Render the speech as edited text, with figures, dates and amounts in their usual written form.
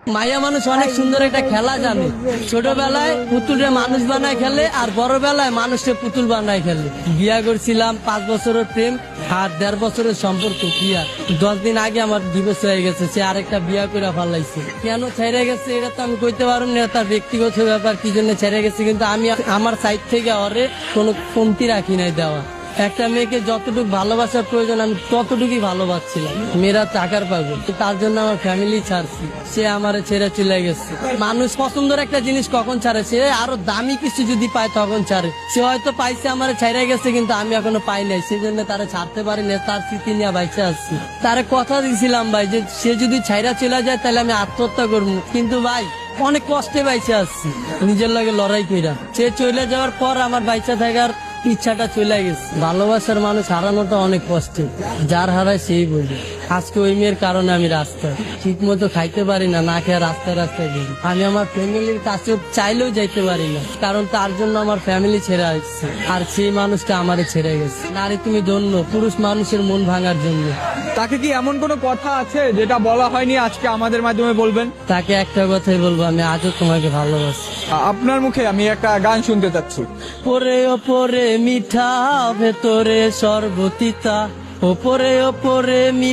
মাইয়া মানুষ অনেক সুন্দর একটা খেলা জানে। ছোটবেলায় পুতুলে মানুষ বানায় খেলে, আর বড় বেলায় মানুষকে পুতুল বানায় খেলে। বিয়া করছিলাম 5 বছরের প্রেম আর 1.5 বছরের সম্পর্ক। বিয়া 10 দিন আগে আমার ডিভোর্স হয়ে গেছে, সে আরেকটা বিয়া করে ফেলাইছে। কেন ছেড়ে গেছে এটা তো আমি কইতে পারব না, তার ব্যক্তিগত ব্যাপার, কি জন্য ছেড়ে গেছে। কিন্তু আমি আমার সাইড থেকে ওরে কোনো কমতি রাখি নাই দেওয়া। একটা মেয়েকে যতটুকু ভালোবাসার প্রয়োজন আমি ততটুকুই ভালোবাসছিলাম। মেয়েরা টাকার পাগল, তার জন্য আমার ফ্যামিলি ছাড়ছি, সে আমারে ছেড়ে চলে গেছে। মানুষ পছন্দের একটা জিনিস কখন ছাড়ে, সে আরো দামি কিছু যদি পায় তখন ছাড়ে। সে হয়তো পাইছে আমারে ছেড়ে গেছে, কিন্তু আমি এখনো পাই নাই, সেই জন্য তারা ছাড়তে পারি না। তার স্মৃতি নিয়ে বাইচে আসছি। তারে কথা দিয়েছিলাম ভাই যে সে যদি ছাইরা চলে যায় তাহলে আমি আত্মহত্যা করবো, কিন্তু ভাই অনেক কষ্টে বাইচে আসছি নিজের লাগে লড়াই কইরা। সে চলে যাওয়ার পর আমার বাইচা থাকার ইচ্ছাটা চলে গেছে। ভালোবাসার মানুষ হারানোটা অনেক কষ্টের, যার হারায় সেই বোঝে। আজকে ওই মেয়ের কারণে আমি রাস্তায় ঠিক মতো খাইতে পারি না, না খেয়ে রাস্তায় রাস্তায় ঘুরি। আমি আমার ফ্যামিলির কাছে চাইলেও যাইতে পারি না, কারণ তার জন্য আমার ফ্যামিলি ছেড়ে আসছে, আর সেই মানুষটা আমারে ছেড়ে গেছে। নারী তুমি ধন্য, পুরুষ মানুষের মন ভাঙার জন্য। তাকে কি এমন কোনো কথা আছে যেটা বলা হয়নি, আজকে আমাদের মাধ্যমে বলবেন? তাকে একটা কথাই বলবো, আমি আজও তোমাকে ভালোবাসি। আপনার মুখে আমি একটা গান শুনতে চাচ্ছি। ওপরে ওপরে মিঠা, ভেতরে সর্বতিতা, ওপরে ওপরে মিঠা।